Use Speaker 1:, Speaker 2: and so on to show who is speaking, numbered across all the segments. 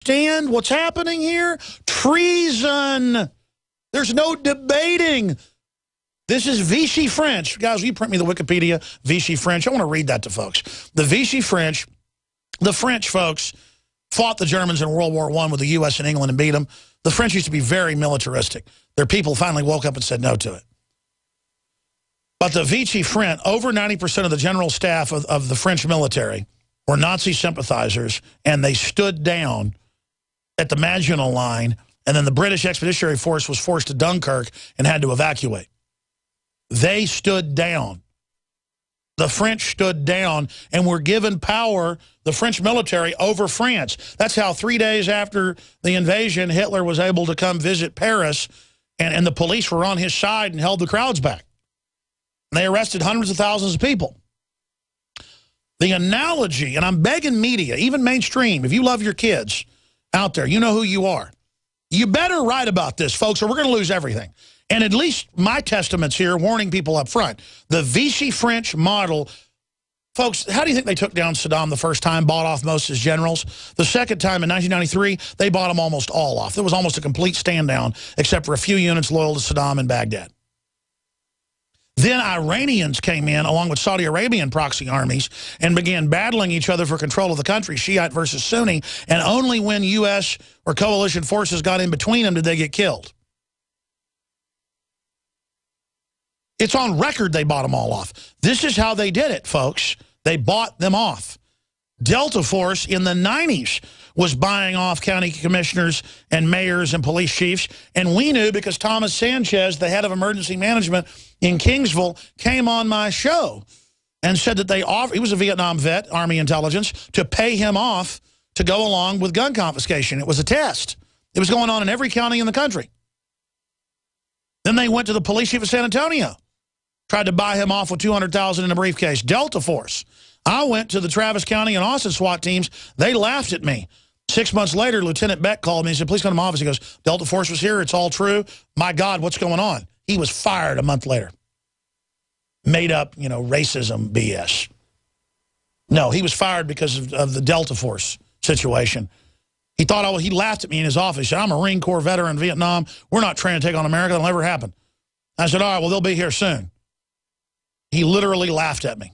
Speaker 1: Understand what's happening here? Treason. There's no debating. This is Vichy French. Guys, will you print me the Wikipedia Vichy French? I want to read that to folks. The Vichy French, the French folks fought the Germans in World War I with the U.S. and England and beat them. The French used to be very militaristic. Their people finally woke up and said no to it. But the Vichy French, over 90% of the general staff of the French military were Nazi sympathizers, and they stood down at the Maginot Line, and then the British Expeditionary Force was forced to Dunkirk and had to evacuate. They stood down. The French stood down and were given power, the French military, over France. That's how 3 days after the invasion, Hitler was able to come visit Paris, and the police were on his side and held the crowds back. And they arrested hundreds of thousands of people. The analogy, and I'm begging media, even mainstream, if you love your kids out there, you know who you are. You better write about this, folks, or we're going to lose everything. And at least my testament's here warning people up front. The Vichy French model, folks, how do you think they took down Saddam the first time, bought off most of his generals? The second time in 1993, they bought them almost all off. There was almost a complete stand down, except for a few units loyal to Saddam in Baghdad. Then Iranians came in along with Saudi Arabian proxy armies and began battling each other for control of the country, Shiite versus Sunni, and only when U.S. or coalition forces got in between them did they get killed. It's on record they bought them all off. This is how they did it, folks. They bought them off. Delta Force in the 90s was buying off county commissioners and mayors and police chiefs, and we knew because Thomas Sanchez, the head of emergency management in Kingsville, came on my show and said that they offered, he was a Vietnam vet, Army intelligence, to pay him off to go along with gun confiscation. It was a test. It was going on in every county in the country. Then they went to the police chief of San Antonio, tried to buy him off with $200,000 in a briefcase. Delta Force. I went to the Travis County and Austin SWAT teams. They laughed at me. 6 months later, Lieutenant Beck called me and said, please come to my office. He goes, Delta Force was here. It's all true. My God, what's going on? He was fired a month later. Made up, you know, racism BS. No, he was fired because of the Delta Force situation. He thought, he laughed at me in his office. He said, I'm a Marine Corps veteran in Vietnam. We're not trying to take on America. That'll never happen. I said, all right, well, they'll be here soon. He literally laughed at me.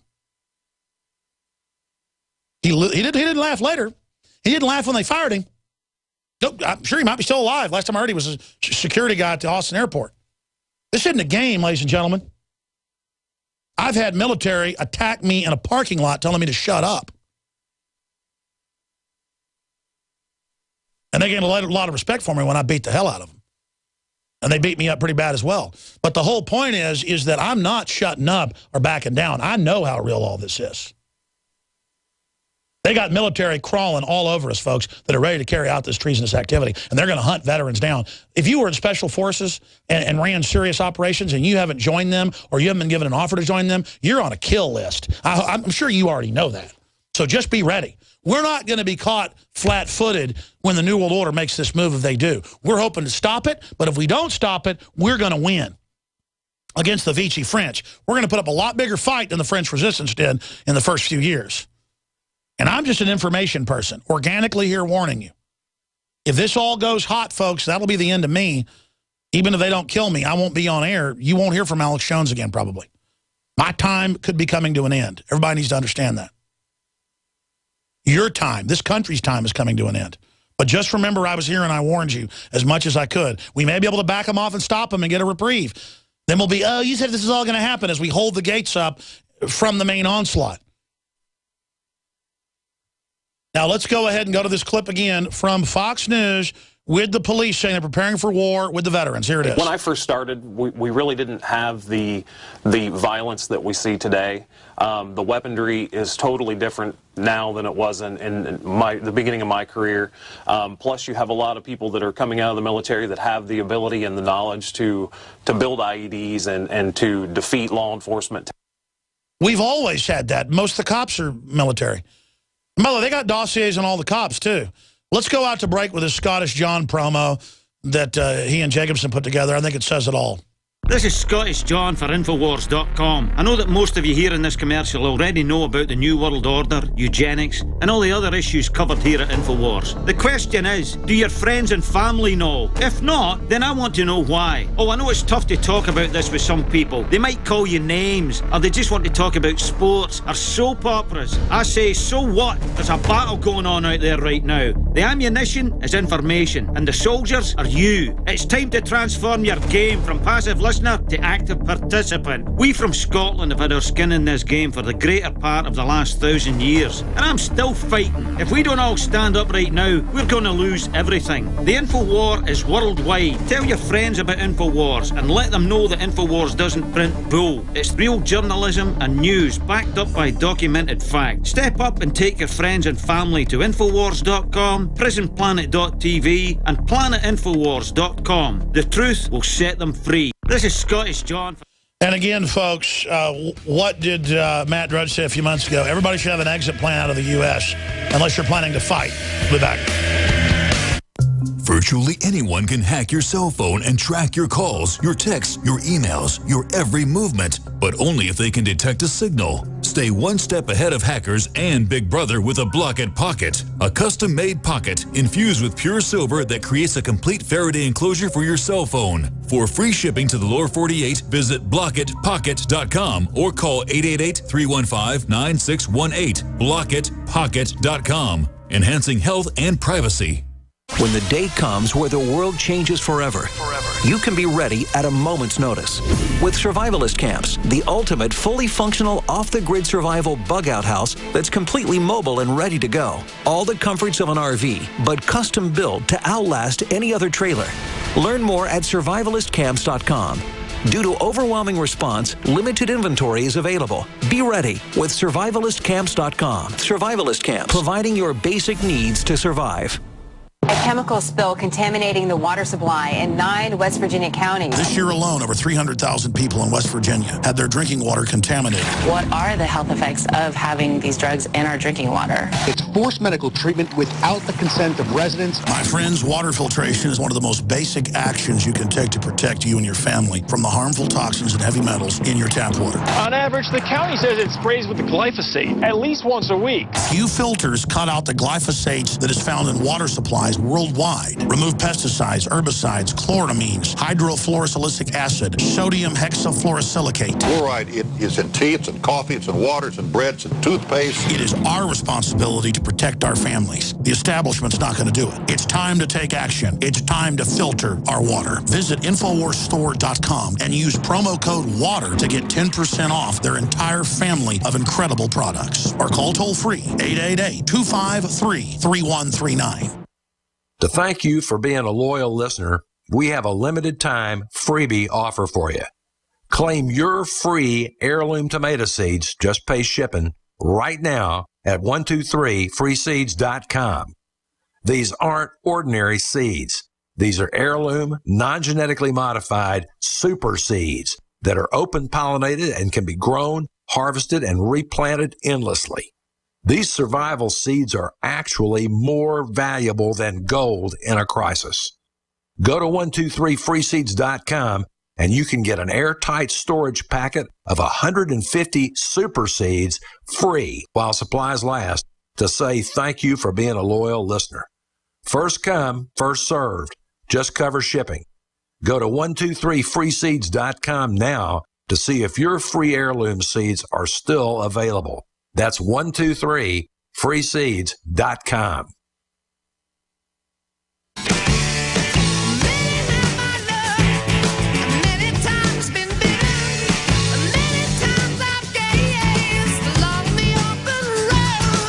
Speaker 1: He didn't laugh later. He didn't laugh when they fired him. I'm sure he might be still alive. Last time I heard, he was a security guy at the Austin airport. This isn't a game, ladies and gentlemen. I've had military attack me in a parking lot telling me to shut up. And they gained a lot of respect for me when I beat the hell out of them. And they beat me up pretty bad as well. But the whole point is that I'm not shutting up or backing down. I know how real all this is. They got military crawling all over us, folks, that are ready to carry out this treasonous activity. And they're going to hunt veterans down. If you were in special forces and ran serious operations and you haven't joined them or you haven't been given an offer to join them, you're on a kill list. I'm sure you already know that. So just be ready. We're not going to be caught flat-footed when the New World Order makes this move if they do. We're hoping to stop it, but if we don't stop it, we're going to win against the Vichy French. We're going to put up a lot bigger fight than the French resistance did in the first few years. And I'm just an information person, organically here warning you. If this all goes hot, folks, that'll be the end of me. Even if they don't kill me, I won't be on air. You won't hear from Alex Jones again, probably. My time could be coming to an end. Everybody needs to understand that. Your time, this country's time is coming to an end. But just remember I was here and I warned you as much as I could. We may be able to back them off and stop them and get a reprieve. Then we'll be, oh, you said this is all going to happen as we hold the gates up from the main onslaught. Now, let's go ahead and go to this clip again from Fox News with the police saying they're preparing for war with the veterans. Here it is.
Speaker 2: When I first started, we really didn't have the violence that we see today. The weaponry is totally different now than it was in the beginning of my career. Plus, you have a lot of people that are coming out of the military that have the ability and the knowledge to build IEDs and to defeat law enforcement.
Speaker 1: We've always had that. Most of the cops are military. By the way, they got dossiers on all the cops, too. Let's go out to break with this Scottish John promo that he and Jacobson put together. I think it says it all.
Speaker 3: This is Scottish John for Infowars.com. I know that most of you here in this commercial already know about the New World Order, eugenics, and all the other issues covered here at Infowars. The question is, do your friends and family know? If not, then I want to know why. Oh, I know it's tough to talk about this with some people. They might call you names, or they just want to talk about sports or soap operas. I say, so what? There's a battle going on out there right now. The ammunition is information, and the soldiers are you. It's time to transform your game from passive listener to active participant. We from Scotland have had our skin in this game for the greater part of the last 1,000 years, and I'm still fighting. If we don't all stand up right now, we're going to lose everything. The Infowar is worldwide. Tell your friends about Infowars and let them know that Infowars doesn't print bull. It's real journalism and news backed up by documented fact. Step up and take your friends and family to Infowars.com, PrisonPlanet.tv, and PlanetInfowars.com. The truth will set them free. This is Scottish John.
Speaker 1: And again, folks, what did Matt Drudge say a few months ago? Everybody should have an exit plan out of the U.S. unless you're planning to fight. We'll be back.
Speaker 4: Virtually anyone can hack your cell phone and track your calls, your texts, your emails, your every movement, but only if they can detect a signal. Stay one step ahead of hackers and Big Brother with a Blockit Pocket, a custom-made pocket infused with pure silver that creates a complete Faraday enclosure for your cell phone. For free shipping to the lower 48, visit blockitpocket.com or call 888-315-9618. blockitpocket.com, enhancing health and privacy.
Speaker 5: When the day comes where the world changes forever, you can be ready at a moment's notice. With Survivalist Camps, the ultimate fully functional off-the-grid survival bug-out house that's completely mobile and ready to go. All the comforts of an RV, but custom built to outlast any other trailer. Learn more at survivalistcamps.com. Due to overwhelming response, limited inventory is available. Be ready with survivalistcamps.com. Survivalist Camps, providing your basic needs to survive.
Speaker 6: A chemical spill contaminating the water supply in 9 West Virginia counties.
Speaker 1: This year alone, over 300,000 people in West Virginia had their drinking water contaminated.
Speaker 7: What are the health effects of having these drugs in our drinking water?
Speaker 8: It's forced medical treatment without the consent of residents.
Speaker 1: My friends, water filtration is one of the most basic actions you can take to protect you and your family from the harmful toxins and heavy metals in your tap water.
Speaker 9: On average, the county says it sprays with the glyphosate at least once a week.
Speaker 1: Few filters cut out the glyphosate that is found in water supplies worldwide. Remove pesticides, herbicides, chloramines, hydrofluorosilicic acid, sodium hexafluorosilicate.
Speaker 10: Fluoride, it is in tea, it's in coffee, it's in water, it's in bread, it's in toothpaste.
Speaker 1: It is our responsibility to protect our families. The establishment's not going to do it. It's time to take action. It's time to filter our water. Visit InfoWarsStore.com and use promo code WATER to get 10% off their entire family of incredible products. Or call toll-free 888-253-3139.
Speaker 11: To thank you for being a loyal listener, we have a limited time freebie offer for you. Claim your free heirloom tomato seeds, just pay shipping, right now at 123freeseeds.com. These aren't ordinary seeds. These are heirloom, non-genetically modified super seeds that are open pollinated and can be grown, harvested, and replanted endlessly. These survival seeds are actually more valuable than gold in a crisis. Go to 123freeseeds.com and you can get an airtight storage packet of 150 super seeds free while supplies last to say thank you for being a loyal listener. First come, first served. Just cover shipping. Go to 123freeseeds.com now to see if your free heirloom seeds are still available. That's 123freeseeds.com.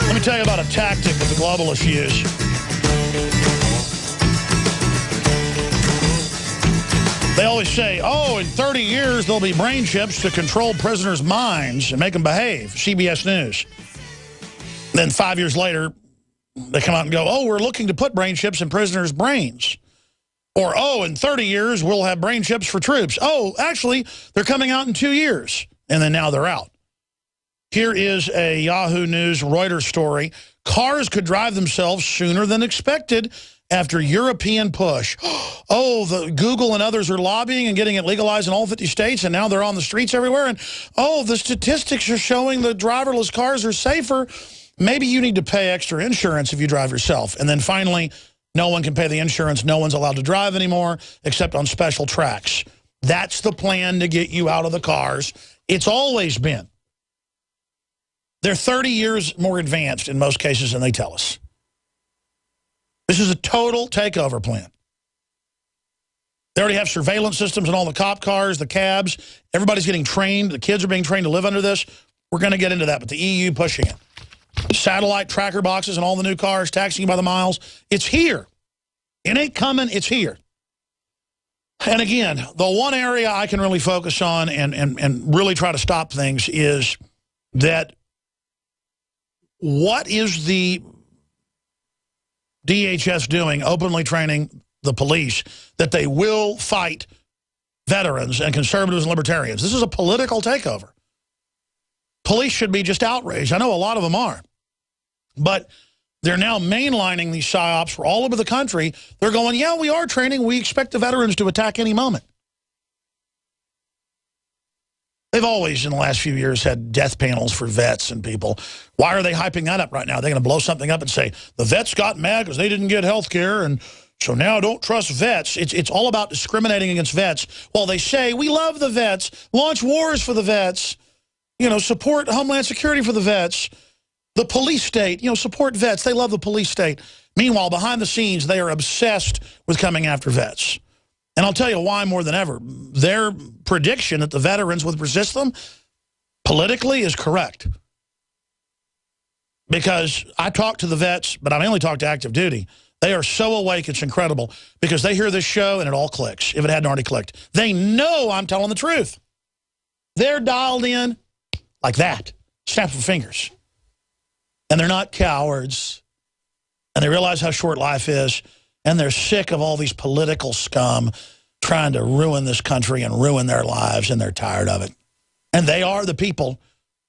Speaker 1: Let me tell you about a tactic that the globalists use. They always say, oh, in 30 years, there'll be brain chips to control prisoners' minds and make them behave. CBS News. Then 5 years later, they come out and go, oh, we're looking to put brain chips in prisoners' brains. Or, oh, in 30 years, we'll have brain chips for troops. Oh, actually, they're coming out in 2 years. And then now they're out. Here is a Yahoo News Reuters story. Cars could drive themselves sooner than expected after European push. Oh, the Google and others are lobbying and getting it legalized in all 50 states, and now they're on the streets everywhere. And, oh, the statistics are showing the driverless cars are safer. Maybe you need to pay extra insurance if you drive yourself. And then finally, no one can pay the insurance. No one's allowed to drive anymore except on special tracks. That's the plan to get you out of the cars. It's always been. They're 30 years more advanced in most cases than they tell us. This is a total takeover plan. They already have surveillance systems in all the cop cars, the cabs. Everybody's getting trained. The kids are being trained to live under this. We're going to get into that, but the EU pushing it. Satellite tracker boxes in all the new cars, taxing you by the miles. It's here. It ain't coming. It's here. And again, the one area I can really focus on and really try to stop things is that what is the DHS doing, openly training the police that they will fight veterans and conservatives and libertarians? This is a political takeover. Police should be just outraged. I know a lot of them are. But they're now mainlining these psyops for all over the country. They're going, yeah, we are training. We expect the veterans to attack any moment. They've always, in the last few years, had death panels for vets and people. Why are they hyping that up right now? They're going to blow something up and say, the vets got mad because they didn't get health care, and so now don't trust vets. It's all about discriminating against vets. While they say, we love the vets, launch wars for the vets, you know, support Homeland Security for the vets. The police state, you know, support vets. They love the police state. Meanwhile, behind the scenes, they are obsessed with coming after vets. And I'll tell you why more than ever. Their prediction that the veterans would resist them politically is correct. Because I talk to the vets, but I mainly talk to active duty. They are so awake, it's incredible. Because they hear this show and it all clicks, if it hadn't already clicked. They know I'm telling the truth. They're dialed in like that. Snap of fingers. And they're not cowards. And they realize how short life is. And they're sick of all these political scum trying to ruin this country and ruin their lives. And they're tired of it. And they are the people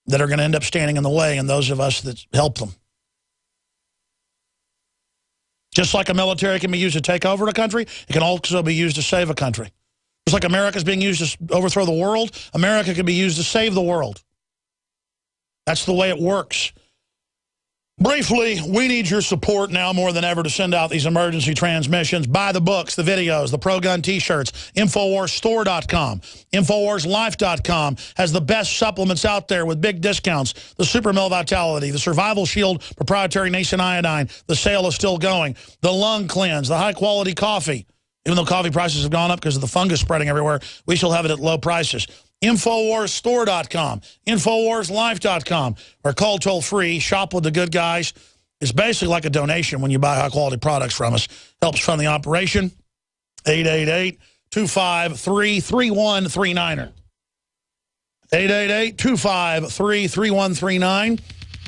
Speaker 1: that are going to end up standing in the way, and those of us that help them. Just like a military can be used to take over a country, it can also be used to save a country. Just like America's being used to overthrow the world, America can be used to save the world. That's the way it works. Briefly, we need your support now more than ever to send out these emergency transmissions. Buy the books, the videos, the Pro-Gun T-shirts. InfoWarsStore.com. InfoWarsLife.com has the best supplements out there with big discounts. The Super Male Vitality, the Survival Shield proprietary nascent iodine. The sale is still going. The Lung Cleanse, the high-quality coffee. Even though coffee prices have gone up because of the fungus spreading everywhere, we still have it at low prices. InfoWarsStore.com, InfoWarsLife.com, or call toll-free. Shop with the good guys. It's basically like a donation when you buy high-quality products from us. Helps fund the operation. 888-253-3139. 888-253-3139.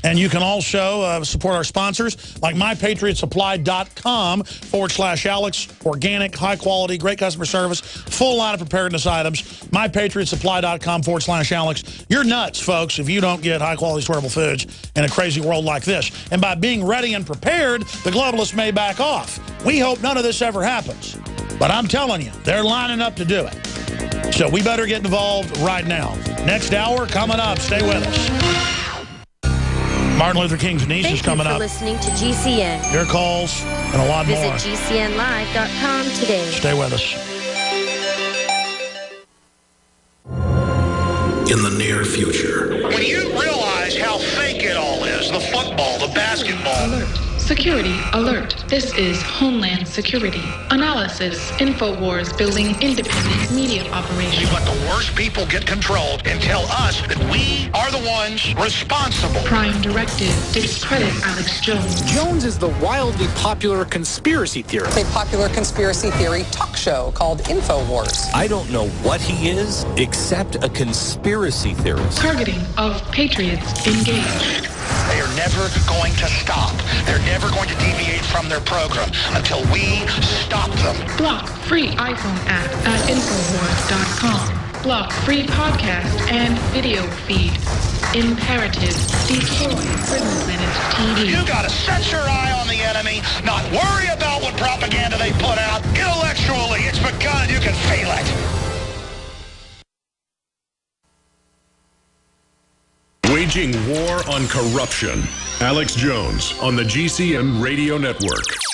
Speaker 1: And you can also support our sponsors like MyPatriotSupply.com/Alex. Organic, high quality, great customer service, full line of preparedness items. MyPatriotSupply.com/Alex. You're nuts, folks, if you don't get high quality, storable foods in a crazy world like this. And by being ready and prepared, the globalists may back off. We hope none of this ever happens. But I'm telling you, they're lining up to do it. So we better get involved right now. Next hour coming up. Stay with us. Martin Luther King's niece is coming up.
Speaker 12: Thank you for listening to GCN.
Speaker 1: Your calls and a lot more.
Speaker 12: Visit GCNlive.com today.
Speaker 1: Stay with us.
Speaker 13: In the near future.
Speaker 14: When you realize how fake it all is, the football, the basketball.
Speaker 15: Alert. Security alert. This is Homeland Security. Analysis. InfoWars building independent media operation.
Speaker 14: We let the worst people get control and tell us that we are the ones responsible.
Speaker 15: Prime Directive. Discredit Alex Jones.
Speaker 16: Jones is the wildly popular conspiracy theorist.
Speaker 17: A popular conspiracy theory talk show called InfoWars.
Speaker 18: I don't know what he is except a conspiracy theorist.
Speaker 15: Targeting of patriots engaged.
Speaker 14: They are never going to stop. They're never going to deviate from their program until we stop them.
Speaker 15: Block free iPhone app at Infowars.com. Block free podcast and video feed. Imperative. Deploy Prison Minute TV.
Speaker 14: You gotta set your eye on the enemy, not worry about what propaganda they put out. Intellectually, it's begun. You can feel it.
Speaker 19: Waging war on corruption. Alex Jones on the GCN Radio Network.